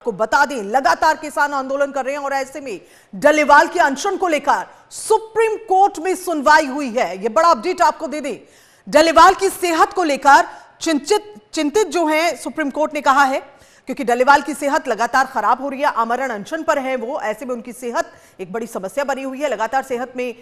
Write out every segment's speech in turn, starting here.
को बता दें, लगातार किसान आंदोलन कर रहे हैं और ऐसे में डल्लेवाल के अनशन को लेकर सुप्रीम कोर्ट में सुनवाई हुई है। यह बड़ा अपडेट आपको दे दें। डल्लेवाल की सेहत को लेकर चिंतित जो है सुप्रीम कोर्ट ने कहा है, क्योंकि डल्लेवाल की सेहत लगातार खराब हो रही है, आमरण अनशन पर है वो। ऐसे में उनकी सेहत एक बड़ी समस्या बनी हुई है। लगातार सेहत में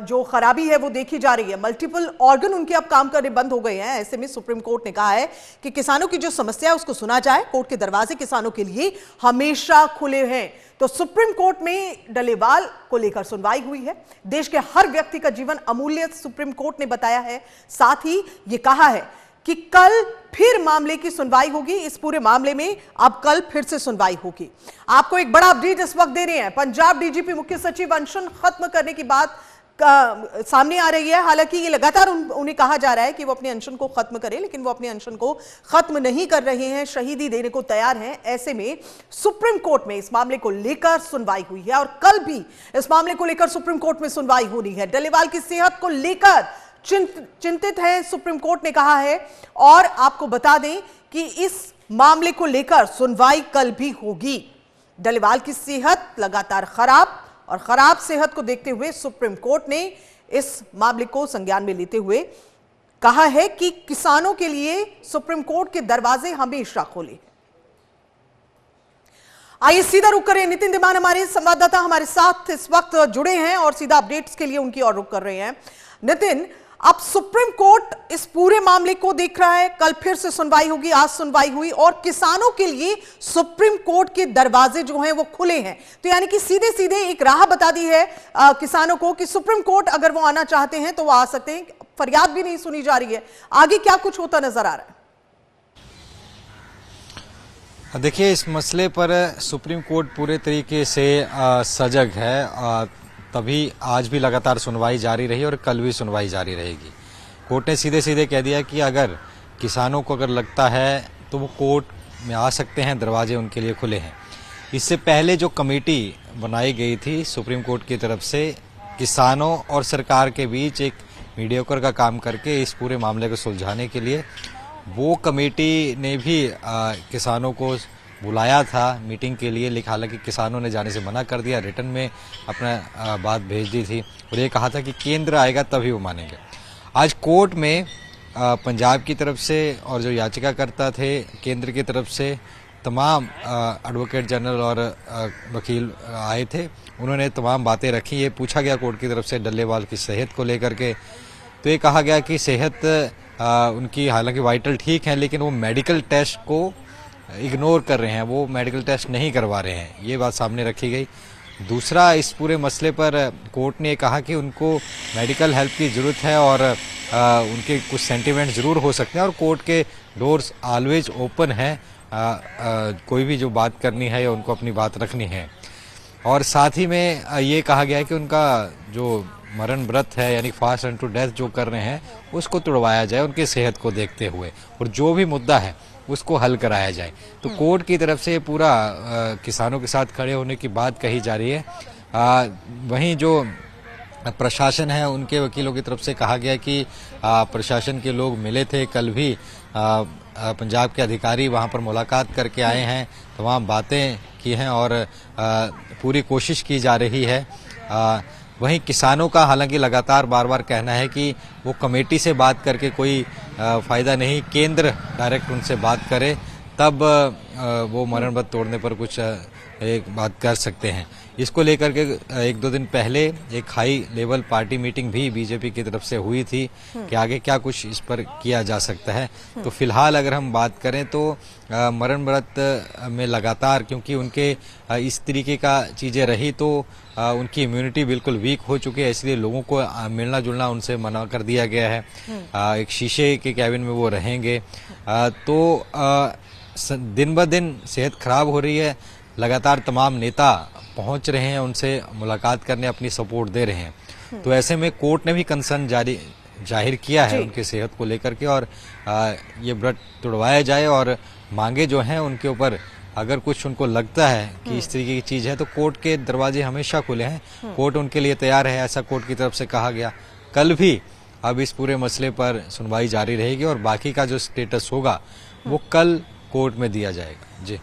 जो खराबी है वो देखी जा रही है। मल्टीपल ऑर्गन उनके अब काम करने बंद हो गए हैं। ऐसे में सुप्रीम कोर्ट ने कहा है कि किसानों की जो समस्या है उसको सुना जाए। कोर्ट के दरवाजे किसानों के लिए हमेशा खुले हैं। तो सुप्रीम कोर्ट में डल्लेवाल को लेकर सुनवाई हुई है। देश के हर व्यक्ति का जीवन अमूल्य, सुप्रीम कोर्ट ने बताया है। साथ ही ये कहा है कि कल फिर मामले की सुनवाई होगी। इस पूरे मामले में अब कल फिर से सुनवाई होगी। आपको एक बड़ा अपडेट इस वक्त दे रहे हैं। पंजाब डीजीपी मुख्य सचिव अनशन खत्म करने की बात सामने आ रही है। हालांकि ये लगातार उन्हें कहा जा रहा है कि वो अपने अनशन को खत्म करें, लेकिन वो अपने अनशन को खत्म नहीं कर रहे हैं, शहीदी देने को तैयार हैं। ऐसे में सुप्रीम कोर्ट में इस मामले को लेकर सुनवाई हुई है और कल भी इस मामले को लेकर सुप्रीम कोर्ट में सुनवाई होनी है। डल्लेवाल की सेहत को लेकर चिंतित है, सुप्रीम कोर्ट ने कहा है। और आपको बता दें कि इस मामले को लेकर सुनवाई कल भी होगी। डल्लेवाल की सेहत लगातार खराब और खराब सेहत को देखते हुए सुप्रीम कोर्ट ने इस मामले को संज्ञान में लेते हुए कहा है कि किसानों के लिए सुप्रीम कोर्ट के दरवाजे हमेशा खुले। आइए सीधा रुक करें। नितिन दिमान हमारे संवाददाता हमारे साथ इस वक्त जुड़े हैं और सीधा अपडेट्स के लिए उनकी ओर रुक कर रहे हैं। नितिन, अब सुप्रीम कोर्ट इस पूरे मामले को देख रहा है। कल फिर से सुनवाई होगी, आज सुनवाई हुई और किसानों के लिए सुप्रीम कोर्ट के दरवाजे जो हैं वो खुले हैं। तो यानी कि सीधे सीधे एक राह बता दी है किसानों को कि सुप्रीम कोर्ट अगर वो आना चाहते हैं तो वो आ सकते हैं। फरियाद भी नहीं सुनी जा रही है। आगे क्या कुछ होता नजर आ रहा है? देखिए, इस मसले पर सुप्रीम कोर्ट पूरे तरीके से सजग है। तभी आज भी लगातार सुनवाई जारी रही और कल भी सुनवाई जारी रहेगी। कोर्ट ने सीधे सीधे कह दिया कि अगर किसानों को अगर लगता है तो वो कोर्ट में आ सकते हैं, दरवाजे उनके लिए खुले हैं। इससे पहले जो कमेटी बनाई गई थी सुप्रीम कोर्ट की तरफ से, किसानों और सरकार के बीच एक मीडिएटर का काम करके इस पूरे मामले को सुलझाने के लिए, वो कमेटी ने भी किसानों को बुलाया था मीटिंग के लिए, लेकिन हालांकि किसानों ने जाने से मना कर दिया। रिटर्न में अपना बात भेज दी थी और ये कहा था कि केंद्र आएगा तभी वो मानेंगे। आज कोर्ट में पंजाब की तरफ से और जो याचिकाकर्ता थे केंद्र की तरफ से, तमाम एडवोकेट जनरल और वकील आए थे। उन्होंने तमाम बातें रखी। ये पूछा गया कोर्ट की तरफ से डल्लेवाल की सेहत को लेकर के, तो ये कहा गया कि सेहत उनकी हालांकि वाइटल ठीक है, लेकिन वो मेडिकल टेस्ट को इग्नोर कर रहे हैं, वो मेडिकल टेस्ट नहीं करवा रहे हैं। ये बात सामने रखी गई। दूसरा, इस पूरे मसले पर कोर्ट ने कहा कि उनको मेडिकल हेल्प की ज़रूरत है और उनके कुछ सेंटिमेंट ज़रूर हो सकते हैं और कोर्ट के डोर्स ऑलवेज ओपन हैं। कोई भी जो बात करनी है या उनको अपनी बात रखनी है। और साथ ही में ये कहा गया है कि उनका जो मरण व्रत है यानी फास्ट एंड टू डेथ जो कर रहे हैं उसको तुड़वाया जाए उनकी सेहत को देखते हुए, और जो भी मुद्दा है उसको हल कराया जाए। तो कोर्ट की तरफ से पूरा किसानों के साथ खड़े होने की बात कही जा रही है। वहीं जो प्रशासन है उनके वकीलों की तरफ से कहा गया कि प्रशासन के लोग मिले थे कल भी। पंजाब के अधिकारी वहां पर मुलाकात करके आए हैं, तमाम बातें की हैं और पूरी कोशिश की जा रही है। वहीं किसानों का हालांकि लगातार बार बार कहना है कि वो कमेटी से बात करके कोई फ़ायदा नहीं, केंद्र डायरेक्ट उनसे बात करे तब वो मरण व्रत तोड़ने पर कुछ एक बात कर सकते हैं। इसको लेकर के एक दो दिन पहले एक हाई लेवल पार्टी मीटिंग भी बीजेपी की तरफ से हुई थी कि आगे क्या कुछ इस पर किया जा सकता है। तो फिलहाल अगर हम बात करें तो मरण व्रत में लगातार, क्योंकि उनके इस तरीके का चीज़ें रही तो उनकी इम्यूनिटी बिल्कुल वीक हो चुकी है, इसलिए लोगों को मिलना जुलना उनसे मना कर दिया गया है। एक शीशे के कैबिन में वो रहेंगे। तो दिन ब दिन सेहत खराब हो रही है। लगातार तमाम नेता पहुंच रहे हैं, उनसे मुलाकात करने, अपनी सपोर्ट दे रहे हैं। तो ऐसे में कोर्ट ने भी कंसर्न जाहिर किया है उनकी सेहत को लेकर के, और ये व्रत तुड़वाया जाए और मांगे जो हैं उनके ऊपर अगर कुछ उनको लगता है कि इस तरीके की चीज़ है तो कोर्ट के दरवाजे हमेशा खुले हैं। कोर्ट उनके लिए तैयार है, ऐसा कोर्ट की तरफ से कहा गया। कल भी अब इस पूरे मसले पर सुनवाई जारी रहेगी और बाकी का जो स्टेटस होगा वो कल कोर्ट में दिया जाएगा। जी।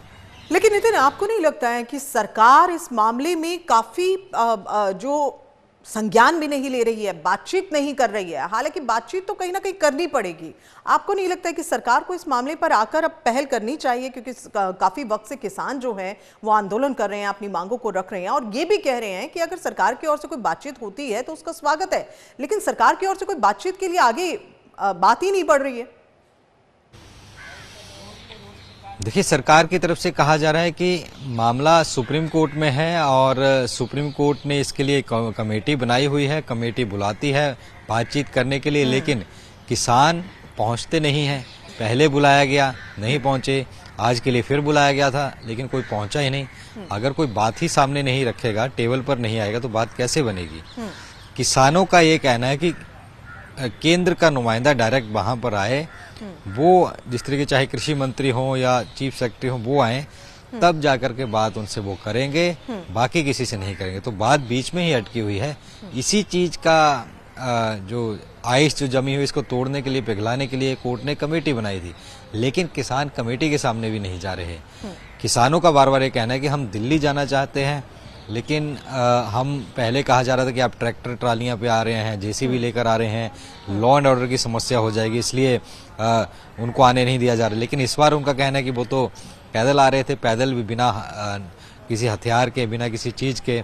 लेकिन नितिन, आपको नहीं लगता है कि सरकार इस मामले में काफी जो संज्ञान भी नहीं ले रही है, बातचीत नहीं कर रही है? हालांकि बातचीत तो कहीं ना कहीं करनी पड़ेगी। आपको नहीं लगता है कि सरकार को इस मामले पर आकर अब पहल करनी चाहिए? क्योंकि काफी वक्त से किसान जो हैं वो आंदोलन कर रहे हैं, अपनी मांगों को रख रहे हैं और ये भी कह रहे हैं कि अगर सरकार की ओर से कोई बातचीत होती है तो उसका स्वागत है, लेकिन सरकार की ओर से कोई बातचीत के लिए आगे बात ही नहीं बढ़ रही है। देखिए, सरकार की तरफ से कहा जा रहा है कि मामला सुप्रीम कोर्ट में है और सुप्रीम कोर्ट ने इसके लिए कमेटी बनाई हुई है, कमेटी बुलाती है बातचीत करने के लिए, लेकिन किसान पहुंचते नहीं हैं। पहले बुलाया गया, नहीं पहुंचे, आज के लिए फिर बुलाया गया था, लेकिन कोई पहुंचा ही नहीं। अगर कोई बात ही सामने नहीं रखेगा, टेबल पर नहीं आएगा, तो बात कैसे बनेगी? किसानों का ये कहना है कि केंद्र का नुमाइंदा डायरेक्ट वहां पर आए, वो जिस तरीके चाहे कृषि मंत्री हो या चीफ सेक्रेटरी हो, वो आए, तब जाकर के बात उनसे वो करेंगे, बाकी किसी से नहीं करेंगे। तो बात बीच में ही अटकी हुई है। इसी चीज का जो आइस जो जमी हुई, इसको तोड़ने के लिए, पिघलाने के लिए कोर्ट ने कमेटी बनाई थी, लेकिन किसान कमेटी के सामने भी नहीं जा रहे। किसानों का बार बार ये कहना है कि हम दिल्ली जाना चाहते हैं, लेकिन हम पहले कहा जा रहा था कि आप ट्रैक्टर ट्रालियां पे आ रहे हैं, जेसीबी लेकर आ रहे हैं, लॉ एंड ऑर्डर की समस्या हो जाएगी, इसलिए उनको आने नहीं दिया जा रहा। लेकिन इस बार उनका कहना है कि वो तो पैदल आ रहे थे, पैदल भी बिना किसी हथियार के, बिना किसी चीज़ के,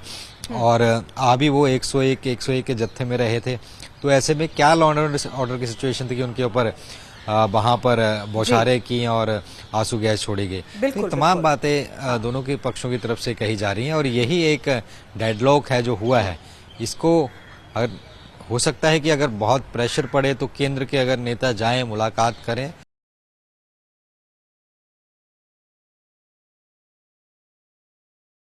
और अभी वो 101 के जत्थे में रहे थे। तो ऐसे में क्या लॉ एंड ऑर्डर की सिचुएशन थी कि उनके ऊपर वहां पर बौछारें की और आंसू गैस छोड़ी गई। तो तमाम बातें दोनों के पक्षों की तरफ से कही जा रही हैं और यही एक डेडलॉक है जो हुआ है। इसको अगर हो सकता है कि अगर बहुत प्रेशर पड़े तो केंद्र के अगर नेता जाएं, मुलाकात करें।